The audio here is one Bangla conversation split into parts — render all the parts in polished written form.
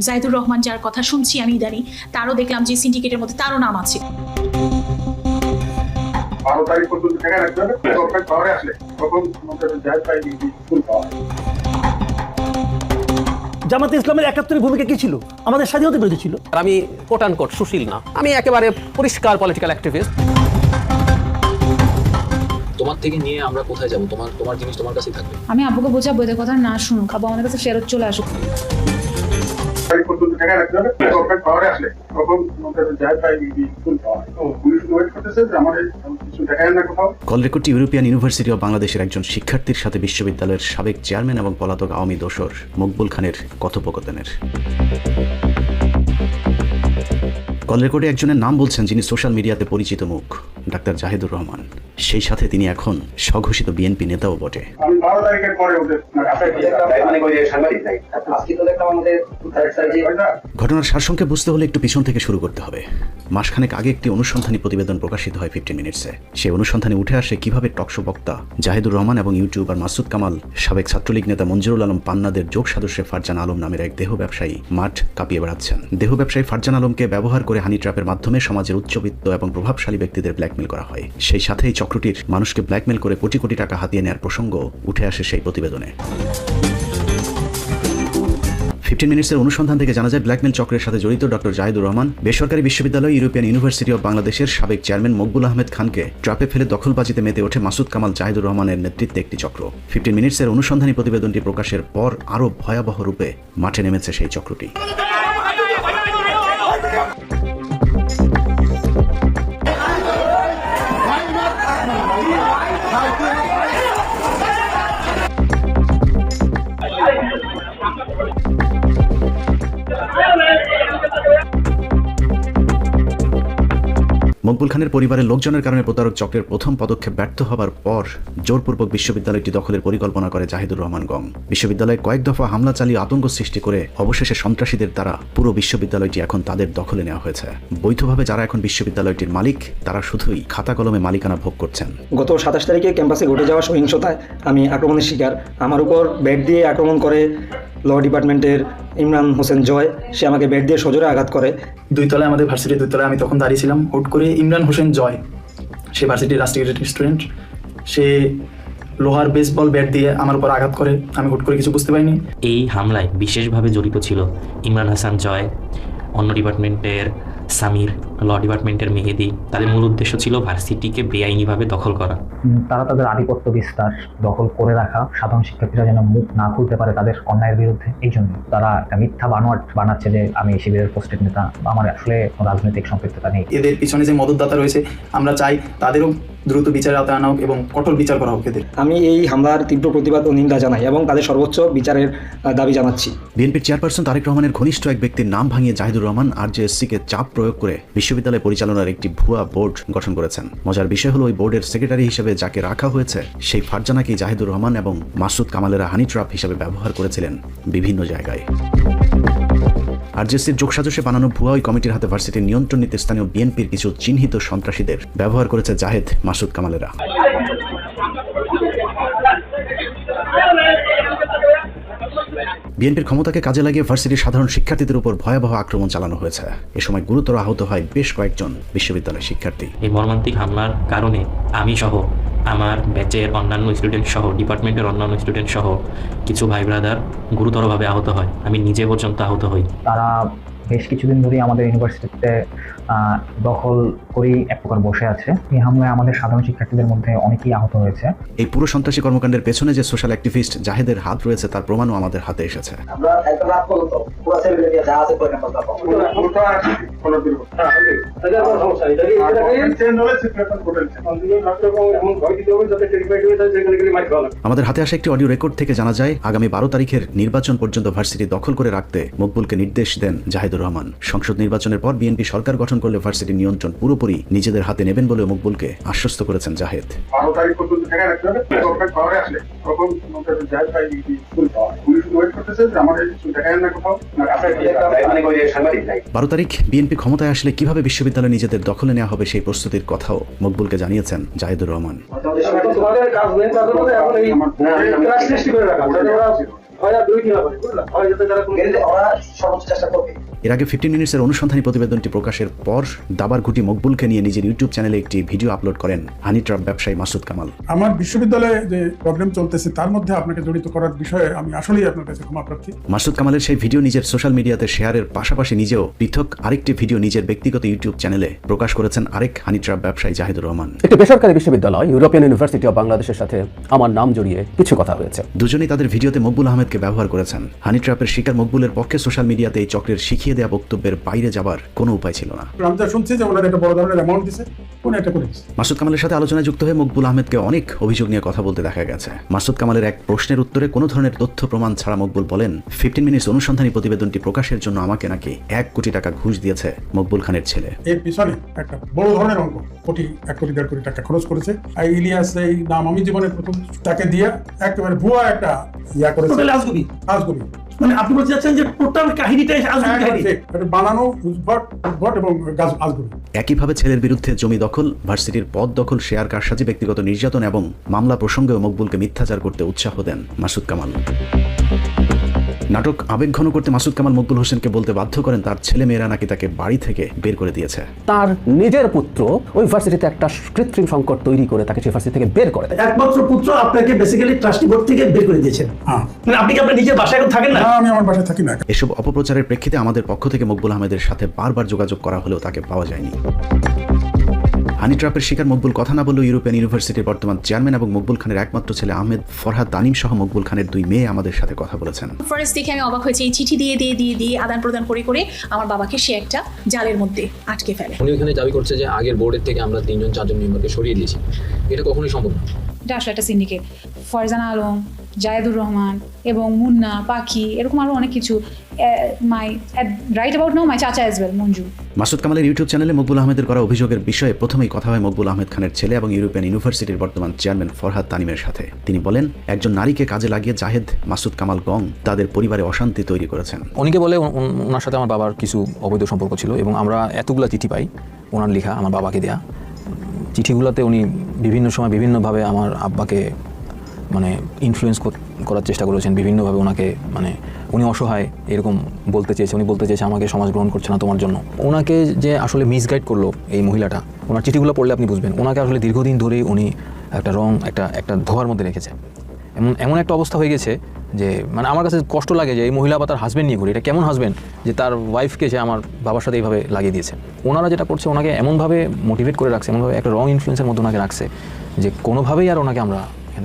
জাহিদুর রহমান যার কথা শুনছি আমি ইদানিং, তারও দেখলাম যে সিন্ডিকেটের মধ্যে তারও নাম আছে। 12 তারিখ পর্যন্ত ঢাকা রাখতে হবে, গভর্নমেন্ট পাওয়ারে আসলে তখন আমাদের জাহিদ ভাই ফুল পাওয়া। জামাতে ইসলামের 71 ভূমিকা কি ছিল? আমাদের স্বাধীনতা বিরোধী ছিল। আমি কোট আন কোট সুশীল না, আমি একেবারে পরিষ্কার পলিটিক্যাল অ্যাক্টিভিস্ট। তোমার থেকে নিয়ে আমরা কোথায় যাব? তোমার জিনিস তোমার কাছেই থাকবে। আমি আব্বুকে বোঝাবো এদের কথা না শুনুক, আব্বু আমাদের কাছে ফেরত চলে আসুক। তারিখ পর্যন্ত ঢাকা রাখতে হবে, গভর্নমেন্ট পাওয়ারে আসলে তখন আমাদের জাহিদ ভাই ফুল পাওয়া। পুলিশ ওয়েট করতেছে যে আমাদের কিছু দেখায় না কোথাও। কল রেকর্ডটি ইউরোপিয়ান ইউনিভার্সিটি অব বাংলাদেশের একজন শিক্ষার্থীর সাথে বিশ্ববিদ্যালয়ের সাবেক চেয়ারম্যান এবং পলাতক আওয়ামী দোসর মকবুল খানের কথোপকথনের। কল রেকর্ডে একজনের নাম বলছেন যিনি সোশ্যাল মিডিয়াতে পরিচিত মুখ, ডাক্তার জাহিদুর রহমান। সেই সাথে তিনি এখন স্বঘোষিত বিএনপি নেতাও বটে। আমি 12 তারিখের পরে ওদের ঘটনার সারসংক্ষেপ বুঝতে হলে একটু পিছন থেকে শুরু করতে হবে। মাসখানেক আগে একটি অনুসন্ধানী প্রতিবেদন প্রকাশিত হয় 15 মিনিটসে। সেই অনুসন্ধানে উঠে আসে কিভাবে টকশো বক্তা জাহিদুর রহমান এবং ইউটিউবার মাসুদ কামাল সাবেক ছাত্রলীগ নেতা মঞ্জুরুল আলম পান্নাদের যোগ সদস্যে ফারজান আলম নামের এক দেহ ব্যবসায়ী মাঠ কাঁপিয়ে বেড়াচ্ছেন। দেহ ব্যবসায়ী ফারজান আলমকে ব্যবহার করে হানি ট্র্যাপের মাধ্যমে সমাজের উচ্চবিত্ত এবং প্রভাবশালী ব্যক্তিদের ব্ল্যাকমেল করা হয়। সেই সাথে এই চক্রটির মানুষকে ব্ল্যাকমেল করে কোটি কোটি টাকা হাতিয়ে নেওয়ার প্রসঙ্গ উঠে আসে সেই প্রতিবেদনে। 15 মিনিটসের অনুসন্ধান থেকে জানা যায় ব্ল্যাকমেল চক্রের সাথে জড়িত ডক্টর জাহিদুর রহমান বেসরকারি বিশ্ববিদ্যালয় ইউরোপিয়ান ইউনিভার্সিটি অব বাংলাদেশের সাবেক চেয়ারম্যান মকবুল আহমেদ খানকে ট্র্যাপে ফেলে দখলবাজিতে মেতে ওঠে মাসুদ কামাল জাহিদুর রহমানের নেতৃত্বে একটি চক্র। 15 মিনিটসের অনুসন্ধানী প্রতিবেদনটি প্রকাশের পর আরও ভয়াবহ রূপে মাঠে নেমেছে সেই চক্রটি। মকবুল খানের পরিবারের লোকজনের কারণে প্রতারক চক্রের প্রথম পদক্ষেপ ব্যর্থ হবার পর জোরপূর্বক বিশ্ববিদ্যালয়টি দখলের পরিকল্পনা করে জাহিদুর রহমান গং। বিশ্ববিদ্যালয়ে কয়েক দফা হামলা চালিয়ে আতঙ্ক সৃষ্টি করে অবশেষে সন্ত্রাসীদের দ্বারা পুরো বিশ্ববিদ্যালয়টি এখন তাদের দখলে নেওয়া হয়েছে। বৈধভাবে যারা এখন বিশ্ববিদ্যালয়টির মালিক তারা শুধুই খাতা কলমে মালিকানা ভোগ করছেন। গত 27 তারিখে ক্যাম্পাসে ঘটে যাওয়া সহিংসতায় আমি আক্রমণের শিকার। আমার উপর ব্যাট দিয়ে আক্রমণ করে ল ডিপার্টমেন্টের ইমরান হোসেন জয়। সে আমাকে ব্যাট দিয়ে সজোরে আঘাত করে। 2 তলায় আমাদের ভার্সিটির 2 তলায় আমি তখন দাঁড়িয়েছিলাম। হুট করে ইমরান হোসেন জয়, সে ভার্সিটির রাষ্ট্রীয় স্টুডেন্ট, সে লোহার বেসবল ব্যাট দিয়ে আমার উপর আঘাত করে। আমি হুট করে কিছু বুঝতে পারিনি। এই হামলায় বিশেষভাবে জড়িত ছিল ইমরান হাসান জয়, অন্য ডিপার্টমেন্টের সামির, ল ডিপার্টমেন্টের মেহেদি। তাদের মূল উদ্দেশ্য ছিল ভার্সিটিকে বেআইনিভাবে দখল করা। তারা তাদের আধিপত্য বিস্তার, দখল করে রাখা, সাধারণ শিক্ষার্থীরা যেন মুখ না খুলতে পারে তাদের অন্যায়ের বিরুদ্ধে। এই জন্য তারা একটা মিথ্যা বানোয়াট বানাচ্ছে যে আমি শিবিরের পোস্টেড নেতা, আমার আসলে রাজনৈতিক সম্পৃক্ততা নেই। এদের পিছনে যে মদতদাতা রয়েছে আমরা চাই তাদেরও দ্রুত বিচারের আওতায় আনা হোক এবং কঠোর বিচার করা হোক এদের। আমি এই হামলার তীব্র প্রতিবাদ ও নিন্দা জানাই এবং তাদের সর্বোচ্চ বিচারের দাবি জানাচ্ছি। বিএনপির চেয়ারপারসন তারেক রহমানের ঘনিষ্ঠ এক ব্যক্তির নাম ভাঙিয়ে জাহিদুর রহমান আরজেএসসিকে চাপ প্রয়োগ করে বিশ্ববিদ্যালয় পরিচালনার একটি ভুয়া বোর্ড গঠন করেছেন। মজার বিষয় হলো ওই বোর্ডের সেক্রেটারি হিসেবে যাকে রাখা হয়েছে সেই ফারজানাকেই জাহিদুর রহমান এবং মাসুদ কামালেরা হানি ট্র্যাপ হিসেবে ব্যবহার করেছিলেন বিভিন্ন জায়গায়। আরজেএসসির যোগসাজশে বানানো ভুয়া ওই কমিটির হাতে ভার্সিটির নিয়ন্ত্রণ নিতে স্থানীয় বিএনপির কিছু চিহ্নিত সন্ত্রাসীদের ব্যবহার করেছে জাহেদ মাসুদ কামালেরা। বিএনপির ক্ষমতাকে কাজে লাগিয়ে ভার্সিটির সাধারণ শিক্ষার্থীদের উপর ভয়াবহ আক্রমণ চালানো হয়েছে। এ সময় গুরুতর আহত হয় বেশ কয়েকজন বিশ্ববিদ্যালয়ের শিক্ষার্থী। এই মর্মান্তিক হামলার কারণে আমি সহ আমার ব্যাচের অন্যান্য স্টুডেন্ট সহ ডিপার্টমেন্টের অন্যান্য স্টুডেন্ট সহ কিছু ভাই ব্রাদার গুরুতরভাবে আহত হয়। আমি নিজে পর্যন্ত আহত হই। তারা বেশ কিছুদিন ধরেই আমাদের ইউনিভার্সিটিতে দখল করেই এক প্রকার বসে আছে। এই হামলায় আমাদের সাধারণ শিক্ষার্থীদের মধ্যে অনেকেই আহত হয়েছে। এই পুরো সন্ত্রাসী কর্মকাণ্ডের পেছনে যে সোশ্যাল অ্যাক্টিভিস্ট জাহেদের হাত রয়েছে তার প্রমাণও আমাদের হাতে এসেছে। আমাদের হাতে আসা একটি অডিও রেকর্ড থেকে জানা যায় আগামী 12 তারিখের নির্বাচন পর্যন্ত ভার্সিটি দখল করে রাখতে মকবুলকে নির্দেশ দেন জাহিদুর রহমান। সংসদ নির্বাচনের পর বিএনপি সরকার গঠন করলে ভার্সিটির নিয়ন্ত্রণ পুরোপুরি নিজেদের হাতে নেবেন বলে মকবুলকে আশ্বস্ত করেছেন জাহেদ। 12 তারিখ পর্যন্ত ঢাকা রাখতে হবে, গভর্নমেন্ট পাওয়ারে আসলে তখন আমাদের জাহিদ ভাই ফুল পাওয়া। পুলিশ ওয়েট করতেছে যে আমাদের কিছু দেখায় না কোথাও। 12 তারিখ বিএনপি ক্ষমতায় আসলে কিভাবে বিশ্ববিদ্যালয় নিজেদের দখলে নেওয়া হবে সেই প্রস্তুতির কথাও মকবুলকে জানিয়েছেন জাহিদুর রহমান। এর আগে 15 মিনিটসের অনুসন্ধানী প্রতিবেদনটি প্রকাশের পর দাবার ঘুটি মকবুলকে নিয়ে নিজের ইউটিউব চ্যানেলে একটি ভিডিও আপলোড করেন হানি ট্রাপ ব্যবসায়ী মাসুদ কামাল। আমার বিশ্ববিদ্যালয়ে যে প্রবলেম চলতেছে তার মধ্যে আপনাকে জড়িত করার বিষয়ে আমি আসলেই আপনার কাছে ক্ষমা প্রার্থী। মাসুদ কামালের সেই ভিডিও নিজের সোশ্যাল মিডিয়াতে শেয়ারের পাশাপাশি নিজেও পৃথক আরেকটি ভিডিও নিজের ব্যক্তিগত ইউটিউব চ্যানেলে প্রকাশ করেছেন আরেক হানি ট্রাপ ব্যবসায়ী জাহিদুর রহমান। একটি বেসরকারি বিশ্ববিদ্যালয় ইউরোপিয়ান ইউনিভার্সিটি অফ বাংলাদেশের সাথে আমার নাম জড়িয়ে কিছু কথা হয়েছে। দুজনেই তাদের ভিডিওতে মকবুল আহমেদকে ব্যবহার করেছেন। হানি ট্রাপের শিকার মকবুলের পক্ষে সোশ্যাল মিডিয়াতে এই চক্রের শিখিয়ে দেওয়া বক্তব্যের বাইরে যাবার কোনো উপায় ছিল না। আমি যা শুনছি যে ওনার একটা বড় ধরনের অ্যামাউন্ট দিছে, কোন একটা করে দিছে। মাসুদ কামালের সাথে আলোচনায় যুক্ত হয়ে মকবুল আহমেদকে অনেক অভিযোগ নিয়ে কথা বলতে দেখা গেছে। মাসুদ কামালের এক প্রশ্নের উত্তরে কোনো ধরনের তথ্য প্রমাণ ছাড়া মকবুল বলেন 15 মিনিটস অনুসন্ধানী প্রতিবেদনটি প্রকাশের জন্য আমাকে নাকি 1 কোটি টাকা ঘুষ দিয়েছে মকবুল খানের ছেলে। এর পিছনে একটা বড় ধরনের অঙ্ক 1 কোটি 1.5 কোটি টাকা খরচ করেছে। আর ইলিয়াস এই নাম আমি জীবনে প্রথম তাকে দিয়ে একেবারে ভুয়া একটা করেছে। আজগুবি আজগুবি মানে আপনি বলতে চাচ্ছেন যে টোটাল কাহিনীটাই আজগুবি কাহিনী, এটা বানানো উদ্ভট এবং আজগুবি। একইভাবে ছেলের বিরুদ্ধে জমি দখল, ভার্সিটির পদ দখল, শেয়ার কারসাজি, ব্যক্তিগত নির্যাতন এবং মামলা প্রসঙ্গেও মকবুলকে মিথ্যাচার করতে উৎসাহ দেন মাসুদ কামাল। নাটক আবেগঘন করতে মাসুদ কামাল মকবুল হোসেনকে বলতে বাধ্য করেন তার ছেলে মেয়েরা নাকি তাকে বাড়ি থেকে বের করে দিয়েছে। তার নিজের পুত্র ওই ভার্সিটিতে একটা কৃত্রিম সংকট তৈরি করে তাকে সেই ভার্সিটি থেকে বের করে দেয়। একমাত্র পুত্র আপনাকে বেসিক্যালি ট্রাস্টি বোর্ড থেকে বের করে দিয়েছেন। মানে আপনি কি আপনার নিজের বাসায় এখন থাকেন না? আমি আমার বাসায় থাকি না। এসব অপপ্রচারের প্রেক্ষিতে আমাদের পক্ষ থেকে মকবুল আহমেদের সাথে বারবার যোগাযোগ করা হলেও তাকে পাওয়া যায়নি। হানি ট্রাপের শিকার মকবুল কথা না বললেও ইউরোপিয়ান ইউনিভার্সিটির বর্তমান চেয়ারম্যান এবং মকবুল খানের একমাত্র ছেলে আহমেদ ফরহাদ তানিম সহ মকবুল খানের 2 মেয়ে আমাদের সাথে কথা বলেছেন। ফার্স্ট দেখে আমি অবাক হয়েছি, এই চিঠি দিয়ে আদান প্রদান করে আমার বাবাকে সে একটা জালের মধ্যে আটকে ফেলে। উনি ওখানে দাবি করছে যে আগের বোর্ডের থেকে আমরা 3-4 মেম্বারকে সরিয়ে দিয়েছি। এটা কখনোই সম্ভব না। এটা আসলে একটা সিন্ডিকেট। ফরজান আলম, জায়েদুর রহমান এবং মুন্না, পাখি, এরকম আরো অনেক কিছু। মাই রাইট অ্যাবাউট নাও মাই চাচা অ্যাজ ওয়েল, মঞ্জু। মাসুদ কামালের ইউটিউব চ্যানেলে মকবুল আহমেদের করা অভিযোগের বিষয়ে প্রথমেই কথা হয় মকবুল আহমেদ খানের ছেলে এবং ইউরোপিয়ান ইউনিভার্সিটির বর্তমান চেয়ারম্যান ফরহাদ তানিমের সাথে। তিনি বলেন একজন নারীকে কাজে লাগিয়ে জাহেদ, মাসুদ কামাল গং তাদের পরিবারে অশান্তি তৈরি করেছেন। অনেকে বলে ওনার সাথে আমার বাবার কিছু অবৈধ সম্পর্ক ছিল এবং আমরা এতগুলো চিঠি পাই ওনার লেখা, আমার বাবাকে দেয়া চিঠিগুলোতে উনি বিভিন্ন সময় বিভিন্নভাবে আমার আব্বাকে মানে ইনফ্লুয়েন্স করার চেষ্টা করেছেন বিভিন্নভাবে। ওনাকে মানে উনি অসহায় এরকম বলতে চেয়েছে, উনি বলতে চেয়েছে আমাকে সমাজ গ্রহণ করছে না তোমার জন্য। ওনাকে যে আসলে মিসগাইড করলো এই মহিলাটা, ওনার চিঠিগুলো পড়লে আপনি বুঝবেন ওনাকে আসলে দীর্ঘদিন ধরেই উনি একটা ধোয়ার মধ্যে রেখেছে। এমন একটা অবস্থা হয়ে গেছে যে মানে আমার কাছে কষ্ট লাগে যে এই মহিলা বা তার হাজব্যান্ড নিয়ে ঘুরে। এটা কেমন হাজব্যান্ড যে তার ওয়াইফকে সে আমার বাবার সাথে এইভাবে লাগিয়ে দিয়েছে। ওনারা যেটা করছে ওনাকে এমনভাবে মোটিভেট করে রাখছে, এমনভাবে একটা রং ইনফ্লুয়েন্সের মধ্যে ওনাকে রাখছে যে কোনোভাবেই আর ওনাকে আমরা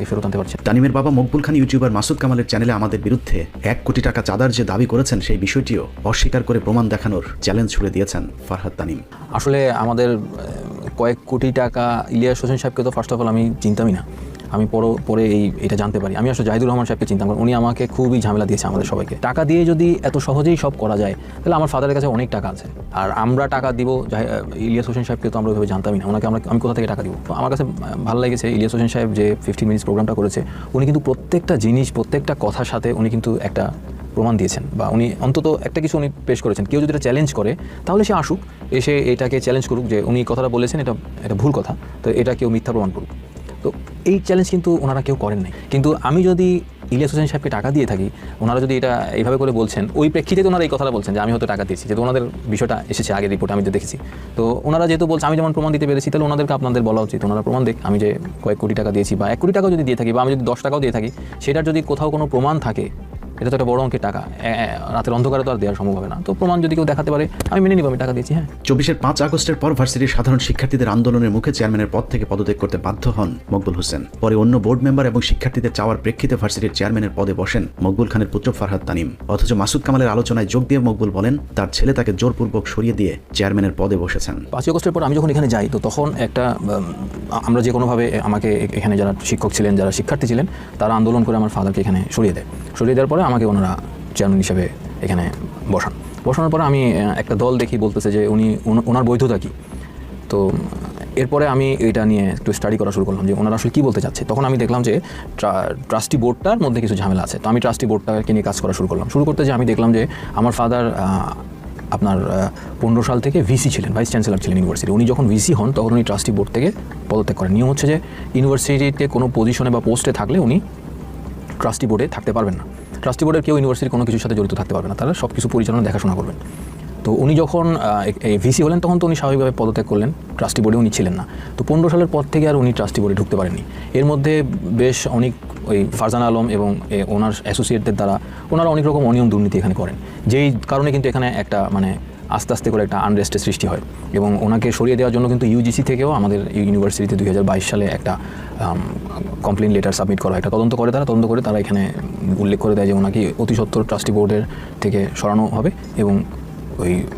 ফেরত আনতে পারছি। তানিমের বাবা মকবুল খান ইউটিউবার মাসুদ কামালের চ্যানেলে আমাদের বিরুদ্ধে 1 কোটি টাকা চাঁদার যে দাবি করেছেন সেই বিষয়টিও অস্বীকার করে প্রমাণ দেখানোর চ্যালেঞ্জ ছুড়ে দিয়েছেন ফরহাদ তানিম। আসলে আমাদের কয়েক কোটি টাকা ইলিয়াস হোসেন সাহেবকে তো ফার্স্ট অফ অল আমি চিনতামই না। আমি পরে এটা জানতে পারি। আমি আসলে জাহিদুর রহমান সাহেবকে চিন্তা করি, উনি আমাকে খুবই ঝামেলা দিয়েছে আমাদের সবাইকে। টাকা দিয়ে যদি এত সহজেই সব করা যায় তাহলে আমার ফাদারের কাছে অনেক টাকা আছে। আর আমরা টাকা দিব ইলিয়াস হোসেন সাহেবকে তো আমরা ওইভাবে জানতামই না। ওনাকে আমি কোথা থেকে টাকা দিব? তো আমার কাছে ভালো লেগেছে ইলিয়াস হোসেন সাহেব যে 15 মিনিটস প্রোগ্রামটা করেছে, উনি কিন্তু প্রত্যেকটা জিনিস প্রত্যেকটা কথার সাথে উনি কিন্তু একটা প্রমাণ দিয়েছেন বা উনি অন্তত একটা কিছু উনি পেশ করেছেন। কেউ যদি এটা চ্যালেঞ্জ করে তাহলে সে আসুক, এসে এটাকে চ্যালেঞ্জ করুক যে উনি কথাটা বলেছেন এটা ভুল কথা, তো এটা কেউ মিথ্যা প্রমাণ করুক। তো এই চ্যালেঞ্জ কিন্তু ওনারা কেউ করেন নাই। কিন্তু আমি যদি ইলিয়াস হোসেন সাহেবকে টাকা দিয়ে থাকি, ওনারা যদি এটা এইভাবে করে বলছেন, ওই প্রেক্ষিতে ওনারা এই কথাটা বলছেন যে আমি হয়তো টাকা দিয়েছি, যেহেতু ওনাদের বিষয়টা এসেছে আগের রিপোর্টে আমি তো দেখেছি। তো ওনারা যেহেতু বলছে আমি যেমন প্রমাণ দিতে পেরেছি, তাহলে ওনাদেরকে আপনাদের বলা উচিত ওনারা প্রমাণ দেখ আমি যে কয়েক কোটি টাকা দিয়েছি বা 1 কোটি টাকাও যদি দিয়ে থাকি বা আমি যদি 10 টাকাও দিয়ে থাকি, সেটার যদি কোথাও কোনো প্রমাণ থাকে, এটা তো একটা বড় অঙ্কের টাকা, রাতের অন্ধকারে তো আর দেওয়ার সম্ভব হবে না। তো প্রমাণ যদি কেউ দেখাতে পারে আমি মেনে নিব আমি টাকা দিয়েছি। হ্যাঁ, 24-এর 5 আগস্টের পর ভার্সিটির সাধারণ শিক্ষার্থীদের আন্দোলনের মুখে চেয়ারম্যানের পদ থেকে পদত্যাগ করতে বাধ্য হন মকবুল হোসেন। পরে অন্য বোর্ড মেম্বার এবং শিক্ষার্থীদের চাওয়ার প্রেক্ষিতে ভার্সিটির চেয়ারম্যানের পদে বসেন মকবুল খানের পুত্র ফরহাদ তানিম। অথচ মাসুদ কামালের আলোচনায় যোগ দিয়ে মকবুল বলেন তার ছেলে তাকে জোরপূর্বক সরিয়ে দিয়ে চেয়ারম্যানের পদে বসেছেন। 5 আগস্টের পর আমি যখন এখানে যাই, তো তখন একটা আমরা যে কোনোভাবে আমাকে এখানে যারা শিক্ষক ছিলেন, যারা শিক্ষার্থী ছিলেন, তারা আন্দোলন করে আমার ফাদারকে এখানে সরিয়ে দেওয়ার পরে আমাকে ওনারা চেয়ারম্যান হিসেবে এখানে বসানোর পরে আমি একটা দল দেখি বলতেছে যে ওনার বৈধতা কী। তো এরপরে আমি এটা নিয়ে একটু স্টাডি করা শুরু করলাম যে ওনারা আসলে কী বলতে চাচ্ছে। তখন আমি দেখলাম যে ট্রাস্টি বোর্ডটার মধ্যে কিছু ঝামেলা আছে। তো আমি ট্রাস্টি বোর্ডটাকে নিয়ে কাজ করা শুরু করতে যে আমি দেখলাম যে আমার ফাদার আপনার 15 সাল থেকে ভিসি ছিলেন, ভাইস চ্যান্সেলর ছিলেন ইউনিভার্সিটি। উনি যখন ভিসি হন তখন উনি ট্রাস্টি বোর্ড থেকে পদত্যাগ করেন। নিয়ম হচ্ছে যে ইউনিভার্সিটিতে কোনো পজিশনে বা পোস্টে থাকলে উনি ট্রাস্টি বোর্ডে থাকতে পারবেন না। ট্রাস্টি বোর্ডের কেউ ইউনিভার্সিটির কোনো কিছুর সাথে জড়িত থাকতে পারবে না, তারা সব কিছু পরিচালনা দেখাশোনা করবেন। তো উনি যখন ভিসি হলেন তখন তো উনি স্বাভাবিকভাবে পদত্যাগ করলেন, ট্রাস্টি বোর্ডে উনি ছিলেন না। তো 15 সালের পর থেকে আর উনি ট্রাস্টি বোর্ডে ঢুকতে পারেননি। এর মধ্যে বেশ অনেক ওই ফারজানা আলম এবং ওনার অ্যাসোসিয়েটদের দ্বারা ওনারা অনেক রকম অনিয়ম দুর্নীতি এখানে করেন, যেই কারণে কিন্তু এখানে একটা মানে আস্তে আস্তে করে একটা আনরেস্টের সৃষ্টি হয়। এবং ওনাকে সরিয়ে দেওয়ার জন্য কিন্তু ইউজিসি থেকেও আমাদের ইউনিভার্সিটিতে 2022 সালে একটা কমপ্লেন লেটার সাবমিট করা হয়। একটা তদন্ত করে তারা এখানে উল্লেখ করে দেয় যে ওনাকে অতি সত্বর ট্রাস্টি বোর্ডের থেকে সরানো হবে এবং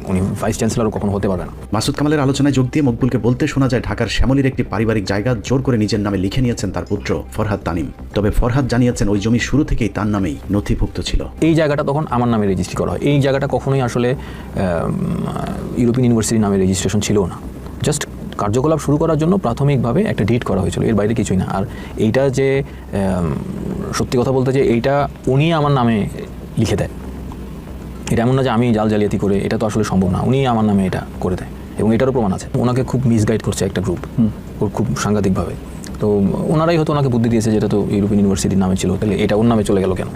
উনি ভাইস চ্যান্সেলরও কখনো হতে পারবে না। মাসুদ কামালের আলোচনায় যোগ দিয়ে মকবুলকে বলতে শোনা যায় ঢাকার শ্যামলীর একটি পারিবারিক জায়গা জোর করে নিজের নামে লিখে নিয়েছেন তার পুত্র ফরহাদ তানিম। তবে ফরহাদ জানিয়েছেন ওই জমি শুরু থেকেই তার নামেই নথিভুক্ত ছিল। এই জায়গাটা তখন আমার নামে রেজিস্ট্রি করা হয়। এই জায়গাটা কখনোই আসলে ইউরোপিয়ান ইউনিভার্সিটির নামে রেজিস্ট্রেশন ছিল না, জাস্ট কার্যকলাপ শুরু করার জন্য প্রাথমিকভাবে একটা ডিড করা হয়েছিল, এর বাইরে কিছুই না। আর এইটা যে সত্যি কথা বলতে যে এইটা উনি আমার নামে লিখে দেয়, এটা এমন না যে আমি জালিয়াতি করে, এটা তো আসলে সম্ভব না। উনি আমার নামে এটা করে দেয় এবং এটারও প্রমাণ আছে। ওনাকে খুব মিসগাইড করছে একটা গ্রুপ, খুব সাংঘাতিকভাবে। তো ওনারাই হয়তো ওনাকে বুদ্ধি দিয়েছে, যেটা তো ইউরোপিয়ান ইউনিভার্সিটির নামে ছিল, তাহলে এটা ওর নামে চলে গেল কেন?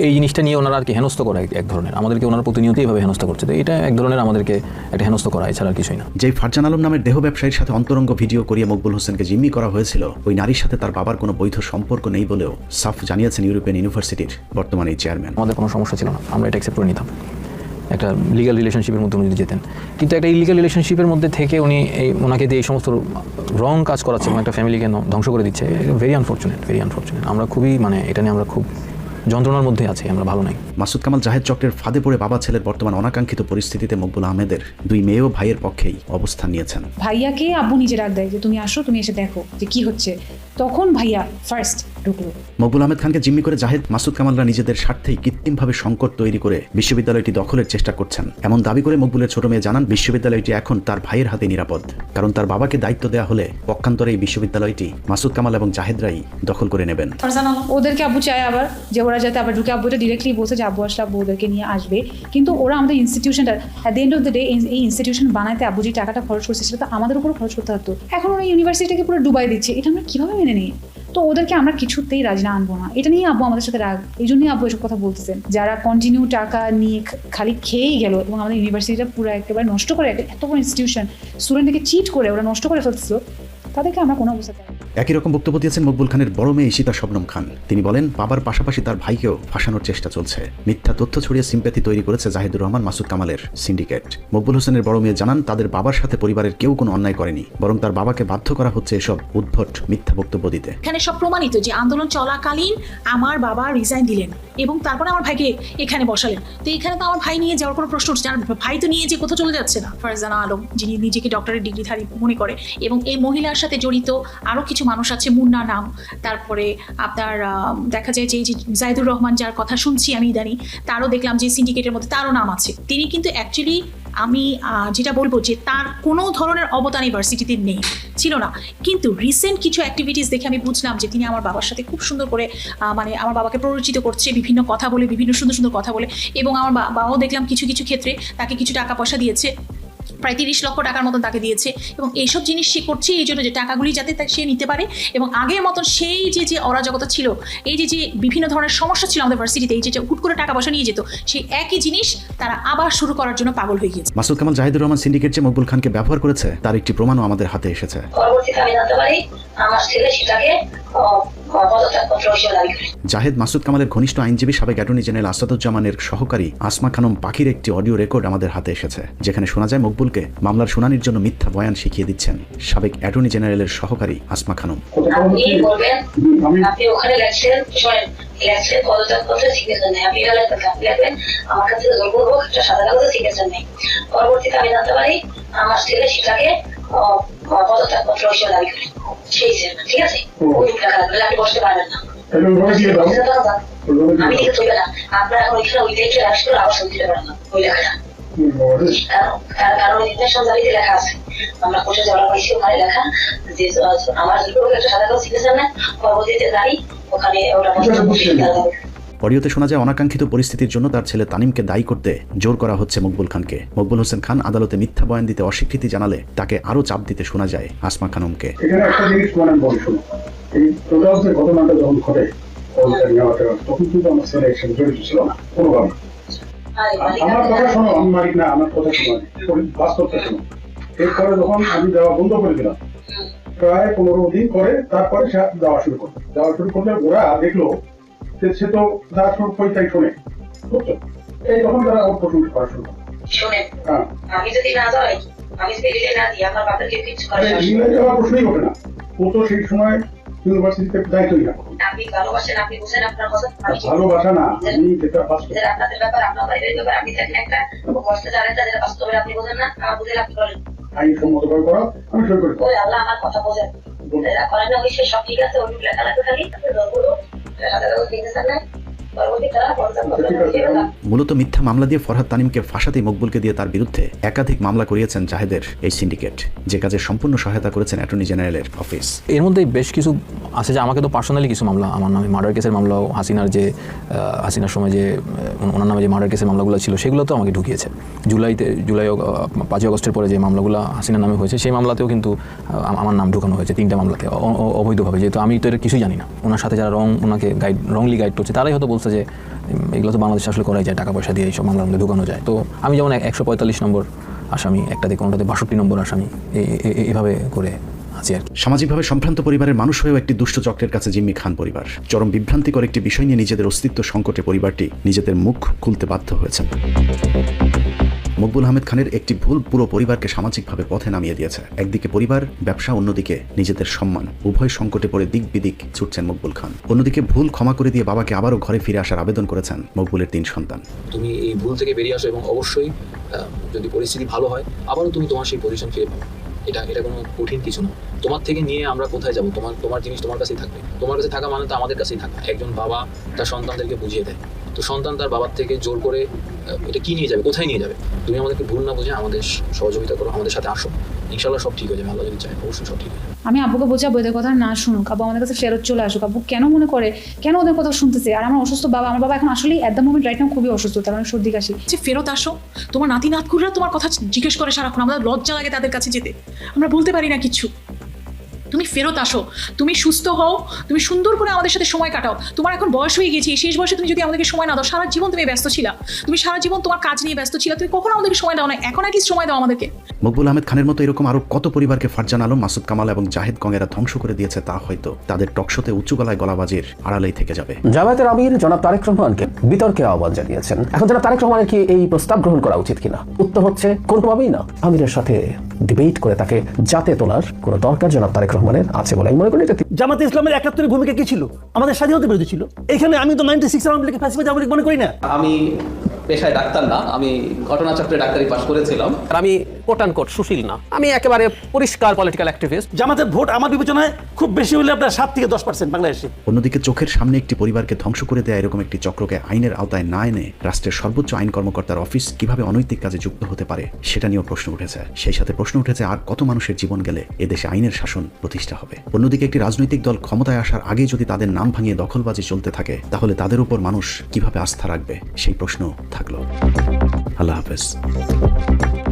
এই জিনিসটা নিয়ে ওনারা আর কি হেনস্থ করা এক ধরনের, আমাদেরকে ওনারা প্রতিনিয়তই এভাবে হেনস্থ করছে। তো এটা এক ধরনের আমাদেরকে একটা হেনস্থ করা, এছাড়া আর কিছুই না। যেই ফারজান আলম নামের দেহ ব্যবসায়ীর সাথে অন্তরঙ্গ ভিডিও করিয়ে মকবুল হোসেনকে জিম্মি করা হয়েছিল, ওই নারীর সাথে তার বাবার কোনো বৈধ সম্পর্ক নেই বলেও সাফ জানিয়েছেন ইউরোপিয়ান ইউনিভার্সিটির বর্তমানে চেয়ারম্যান। আমাদের কোনো সমস্যা ছিল না, আমরা এটা অ্যাকসেপ্ট করে নিতাম একটা লিগ্যাল রিলেশনশিপের মধ্যে উনি যদি যেতেন। কিন্তু একটা ইলিগাল রিলেশনশিপের মধ্যে থেকে উনি ওনাকে দিয়ে এই সমস্ত রং কাজ করাচ্ছে এবং একটা ফ্যামিলিকে ধ্বংস করে দিচ্ছে, ভেরি আনফর্চুনেট। আমরা খুবই এটা নিয়ে আমরা খুব যন্ত্রণার মধ্যে আছে, আমরা ভালো নাই। মাসুদ কামাল জাহেদ চক্রের ফাঁদে পড়ে বাবা ছেলের বর্তমান অনাকাঙ্ক্ষিত পরিস্থিতিতে মকবুল আহমেদের দুই মেয়ে ও ভাইয়ের পক্ষেই অবস্থান নিয়েছেন। ভাইয়াকে আব্বু নিজে ডাক দেয় যে তুমি আসো, তুমি এসে দেখো যে কি হচ্ছে। তখন ভাইয়া ফার্স্ট ঢুকলো। মকবুল আহমেদ খানকে জিম্মি করে জাহেদ মাসুদ কামালরা নিজেদের স্বার্থেই কৃত্রিমভাবে সংকট তৈরি করে বিশ্ববিদ্যালয়টি দখলের চেষ্টা করছেন এমন দাবি করে মকবুলের ছোট মেয়ে জানান, বিশ্ববিদ্যালয়টি এখন তার ভাইয়ের হাতে নিরাপদ, কারণ তার বাবাকে দায়িত্ব দেওয়া হলে পক্ষান্তরে এই বিশ্ববিদ্যালয়টি মাসুদ কামাল এবং জাহেদরাই দখল করে নেবেন। ওদেরকে আব্বু চায় আবার যে ওরা যাতে আবার ঢুকে, আব্বু এটা ডিরেক্টলি বলছে যে আব্বু আসলে আব্বু ওদেরকে নিয়ে আসবে। কিন্তু ওরা আমাদের ইনস্টিটিউশনটা at the end of the day এই ইনস্টিটিউশন বানাতে আব্বু যে টাকাটা খরচ করছে সেটা তো আমাদের উপরও খরচ করতে হতো। এখন ওরা ইউনিভার্সিটিকে পুরো ডুবাই দিচ্ছে, এটা আমরা কীভাবে মেনে নিই? তো ওদেরকে আমরা কিছুতেই রাজি না আনবো না, এটা নিয়ে আব্বু আমাদের সাথে রাগ। এই জন্যই আব্বু এসব কথা বলতেছেন, যারা কন্টিনিউ টাকা নিয়ে খালি খেয়েই গেল এবং আমাদের ইউনিভার্সিটিটা পুরো একেবারে নষ্ট করে, এত বড় ইনস্টিটিউশন স্টুডেন্টকে চিট করে ওরা নষ্ট করে ফেলছিল, তাদেরকে আমরা কোনো অবস্থাতে। একই রকম বক্তব্য দিয়েছেন মকবুল খানের বড় মেয়ে ঈশিতা শবনম খান। তিনি বলেন, বাবার পাশাপাশি তার ভাইকেও ফাঁসানোর চেষ্টা চলছে। মিথ্যা তথ্য ছড়িয়ে সিম্প্যাথি তৈরি করেছে জাহিদুর রহমান মাসুদ কামালের সিন্ডিকেট। মকবুল হোসেনের বড় মেয়ে জানান, তাদের বাবার সাথে পরিবারের কেউ কোনো অন্যায় করেনি, বরং তার বাবাকে বাধ্য করা হচ্ছে এসব উদ্ভট মিথ্যা বক্তব্য দিতে। এখানে সব প্রমাণিত যে আন্দোলন চলাকালীন আমার বাবা রিজাইন দিলেন এবং তারপরে আমার ভাইকে এখানে বসালেন। তো এখানে তো আমার ভাই নিয়ে যাওয়ার কোনো প্রশ্ন উঠছে না, ভাই তো নিয়ে যে কোথাও চলে যাচ্ছে না। ফারজানা আলম, যিনি নিজেকে ডক্টরেট ডিগ্রিধারী মনে করে, এবং এই মহিলার সাথে জড়িত আরও কিছু মানুষ আছে, মুন্না নাম, তারপরে আপনার দেখা যায় যে জাহিদুর রহমান, যার কথা শুনছি আমি ইদানি, তারও দেখলাম যে সিন্ডিকেটের মধ্যে তারও নাম আছে। তিনি কিন্তু অ্যাকচুয়ালি আমি যেটা বলবো যে তার কোনো ধরনের অবদান ইউনিভার্সিটিতে নেই, ছিল না। কিন্তু রিসেন্ট কিছু অ্যাক্টিভিটিস দেখে আমি বুঝলাম যে তিনি আমার বাবার সাথে খুব সুন্দর করে আমার বাবাকে প্ররোচিত করছে বিভিন্ন কথা বলে, বিভিন্ন সুন্দর সুন্দর কথা বলে। এবং আমার বাবাও দেখলাম কিছু কিছু ক্ষেত্রে তাকে কিছু টাকা পয়সা দিয়েছে, প্রায় 30 লক্ষ টাকার মতন তাকে দিয়েছে। এবং এইসব জিনিস সে করছে এই জন্য যে টাকাগুলি যাতে সে নিতে পারে এবং আগের মতন সেই যে অরাজকতা ছিল, এই যে বিভিন্ন ধরনের সমস্যা ছিল আমাদের ভার্সিটিতে, এই যে হুট করে টাকা পয়সা নিয়ে যেত, সেই একই জিনিস তারা আবার শুরু করার জন্য পাগল হয়ে গিয়েছে। মাসুদ কামাল জাহিদুর রহমান সিন্ডিকেট যে মকবুল খানকে ব্যবহার করেছে তার একটি প্রমাণও আমাদের হাতে এসেছে। পরবর্তীতে আমি জানতে পারি আমার ছেলে সেটাকে জাহেদ মাসুদ কামালের ঘনিষ্ঠ আইনজীবী সাবেক অ্যাটর্নি জেনারেল আসাদুজ্জামানের সহকারী আসমা খানম পাখির একটি অডিও রেকর্ড আমাদের হাতে এসেছে, যেখানে শোনা যায় মকবুলকে মামলার শুনানির জন্য মিথ্যা বয়ান শিখিয়ে দিচ্ছেন সাবেক অ্যাটর্নি জেনারেলের সহকারী আসমা খানম। আপনি ওখানে লেখছেন পদত্যাগপত্র সিগনেচার নেই, আপনি লেখবেন আমার কাছে একটা সাদা কাগজে সিগনেচার নেই। পরবর্তীতে আমি জানতে পারি আমার ছেলে সেটাকে পদত্যাগপত্র হিসেবে দাবি করে, সেই চেয়ারম্যান, ঠিক আছে, ওই টাকা লাগবে, আপনি বসতে পারবেন না, আমি লিখে চলবে না, আপনার এখন ওইখানে ওই লেখা রাখছি করে আবার সই দিতে পারেন না ওই লেখাটা, কারণ ইন্টারন্যাশনাল দাবিতে লেখা আছে, আমরা কোর্টে যাওয়ার পাইছি ওখানে লেখা যে আমার একটা সাদা কাগজ সিগনেচার নেন, পরবর্তীতে দাঁড়ি ওখানে ওটা অডিওতে শোনা যায় অনাকাঙ্ক্ষিত পরিস্থিতির জন্য তার ছেলে তানিমকে দায়ী করতে জোর করা হচ্ছে মকবুল খানকে। মকবুল হোসেন খান আদালতে মিথ্যা বয়ান দিতে অস্বীকৃতি জানালে তাকে আরো চাপ দিতে শোনা যায় আসমা খানমকে। এখানে একটা জিনিস বলুন, এই টোটাল ঘটনাটা যখন ঘটে তখন কিন্তু আমার ছেলে একসাথে জড়িত ছিল না কোনোভাবে। আমার কথা শোনো, আমি মালিক না, আমার কথা শোনো, বাস্তবটা শোনো। এরপরে যখন আমি যাওয়া বন্ধ করে দিলাম, প্রায় 15 দিন পরে তারপরে সে যাওয়া শুরু করলে ওরা দেখলো যে সে তো যাওয়ার শুরু পরীক্ষায় শোনে, বুঝছো? এই তখন তারা ওর প্রশংসা করা শুরু করে। শোনেন, আমি যদি না যাই, আমি যদি রিলে না দিই, আমার বাবাকে কিছু করে যাওয়ার প্রশ্নই ওঠে না। ও তো সেই সময় ইউনিভার্সিটিতে দায়িত্বই না। আপনি ভালোবাসেন, আপনি বুঝেন আপনার কথা। ভালোবাসা না, আমি যেটা আপনাদের ব্যাপার, আপনার বাইরের ব্যাপার, আপনি দেখেন একটা কষ্টে জানেন না, যেটা বাস্তবে আপনি বোঝেন না, আমার বুঝেন আপনি করেন। আইনসম্মত করে করা, আমি সই করি। ওই আল্লাহ আমার কথা বোঝেন, এরা করেন না, ওই সে সব ঠিক আছে, ওই লেখা লাগবে খালি দরগুলো সাদা কাগজ দিতে চান না। মূলত মিথ্যা মামলা দিয়ে ফরহাদ তানিমকে ফাঁসাতে মকবুলকে দিয়ে তার বিরুদ্ধে একাধিক মামলা করিয়েছেন জাহেদের এই সিন্ডিকেট, যে কাজে সম্পূর্ণ সহায়তা করেছেন অ্যাটর্নি জেনারেলের অফিস। এর মধ্যে বেশ কিছু আছে যে আমাকে তো পার্সোনালি কিছু মামলা, আমার নামে মার্ডার কেসের মামলাও, হাসিনার সময় যে ওনার নামে যে মার্ডার কেসের মামলাগুলো ছিল সেগুলো তো আমাকে ঢুকিয়েছে। জুলাই 5 আগস্টের পরে যে মামলাগুলো হাসিনার নামে হয়েছে সেই মামলাতেও কিন্তু আমার নাম ঢুকানো হয়েছে 3টা মামলাতে অবৈধভাবে, যেহেতু আমি তো এটা কিছুই জানি না। ওনার সাথে যারা ওনাকে রংলি গাইড করছে তারাই হয়তো বলছে যে এগুলো তো বাংলাদেশে আসলে করাই যায়, টাকা পয়সা দিয়ে এইসব মামলার মধ্যে ঢুকানো যায়। তো আমি যেমন 145 নম্বর আসামি, একটাতে কোনোটাতে 62 নম্বর আসামি, এইভাবে করে আছি আর কি। সামাজিকভাবে সম্ভ্রান্ত পরিবারের মানুষ হয়েও একটি দুষ্ট চক্রের কাছে জিম্মি খান পরিবার। চরম বিভ্রান্তিকর একটি বিষয় নিয়ে নিজেদের অস্তিত্ব সংকটে পরিবারটি নিজেদের মুখ খুলতে বাধ্য হয়েছে। মকবুল আহমেদ খানের একটি ভুল পুরো পরিবারকে সামাজিকভাবে পথে নামিয়ে দিয়েছে। একদিকে পরিবার, ব্যবসা, অন্যদিকে নিজেদের সম্মান, উভয় সংকটে পড়ে দিক বিদিক ছুটছেন মকবুল খান। অন্যদিকে ভুল ক্ষমা করে দিয়ে বাবাকে আবারও ঘরে ফিরে আসার আবেদন করেছেন মকবুলের 3 সন্তান। তুমি এই ভুল থেকে বেরিয়ে আসো এবং অবশ্যই যদি পরিস্থিতি ভালো হয় আবারও তুমি তোমার সেই পজিশন ফিরে পাবে। এটা কোনো কঠিন কিছু না। তোমার থেকে নিয়ে আমরা কোথায় যাবো? তোমার জিনিস তোমার কাছেই থাকবে। তোমার কাছে থাকা মানে তো আমাদের কাছেই থাকা। একজন বাবা তার সন্তানদেরকে বুঝিয়ে দেয়, তো সন্তান তার বাবার থেকে জোর করে এটা কি নিয়ে যাবে, কোথায় নিয়ে যাবে? তুমি আমাদেরকে ভুল না বুঝে আমাদের সহযোগিতা করো, আমাদের সাথে আসো, ইনশাল্লাহ সব ঠিক হয়ে যাবে। আল্লাহ যদি চায় অবশ্যই সব ঠিক হয়ে যাবে। আমি আব্বুকে বোঝাবো এদের কথা না শুনুক, আব্বু আমাদের কাছে ফেরত চলে আসুক। আব্বু কেন মনে করে, কেন ওদের কথা শুনতেছে? আর আমার অসুস্থ বাবা, আমার বাবা এখন আসলে at the moment right now খুবই অসুস্থ, তার মানে সর্দি কাশি। যে ফেরত আসো, তোমার নাতি নাতকুররা তোমার কথা জিজ্ঞেস করে সারাক্ষণ, আমাদের লজ্জা লাগে তাদের কাছে যেতে, আমরা বলতে পারি না কিছু। তুমি ফেরত আসো, তুমি সুস্থ হও, তুমি সুন্দর করে আমাদের সাথে সময় কাটাও। তোমার এখন বয়স হয়ে গেছে, শেষ বয়সে তুমি যদি আমাদেরকে সময় না দাও, সারা জীবন তুমি ব্যস্ত ছিলা, তুমি সারা জীবন তোমার কাজ নিয়ে ব্যস্ত ছিলা, তুমি কখনো আমাদেরকে সময় দাও না, এখন অ্যাটলিস্ট সময় দাও আমাদেরকে। মকবুল আহমেদ খানের মতো এরকম আরো কত পরিবারকে ফারজান আলম, মাসুদ কামাল এবং জাহেদ কঙ্গেরা ধ্বংস করে দিয়েছে, তা হয়তো তাদের টকশোতে উঁচু গলায় গলাবাজির আড়ালেই থেকে যাবে। জামায়াতের আমির জনাব তারেক রহমানকে বিতর্কে আহ্বান জানিয়েছেন। এখন জনাব তারেক রহমানের কি এই প্রস্তাব গ্রহণ করা উচিত কিনা? উত্তর হচ্ছে কোনোভাবেই না। আমিরের সাথে ডিবেট করে তাকে জাতে তোলার কোনো দরকার জনাব তারেক রহমানের আছে বলে আমি মনে করি। জামাতে ইসলামের 71-এর ভূমিকা কি ছিল? আমাদের স্বাধীনতা বিরোধী ছিল। এখানে আমি তো 96 আওয়ামী লীগের ফ্যাসিবাদ আওয়ামী লীগ মনে করি না। আমি পেশায় ডাক্তার না, আমি ঘটনাচক্রে ডাক্তারি পাশ করেছিলাম। আমি কোট আনকোট সুশীল না, আমি একেবারে পরিষ্কার পলিটিক্যাল অ্যাক্টিভিস্ট। জামাতের ভোট আমার বিবেচনায় খুব বেশি হলে আপনার 7 থেকে 10% বাংলাদেশে। অন্যদিকে চোখের সামনে একটি পরিবারকে ধ্বংস করে দেয়া এরকম একটি চক্রকে আইনের আওতায় না এনে রাষ্ট্রের সর্বোচ্চ আইন কর্মকর্তার অফিস কিভাবে অনৈতিক কাজে যুক্ত হতে পারে সেটা নিয়েও প্রশ্ন উঠেছে। সেই সাথে প্রশ্ন উঠেছে আর কত মানুষের জীবন গেলে এদেশে আইনের শাসন প্রতিষ্ঠা হবে। অন্যদিকে একটি রাজনৈতিক দল ক্ষমতায় আসার আগে যদি তাদের নাম ভাঙিয়ে দখলবাজি চলতে থাকে তাহলে তাদের উপর মানুষ কিভাবে আস্থা রাখবে সেই প্রশ্ন থাকলো। আল্লাহ হাফেজ।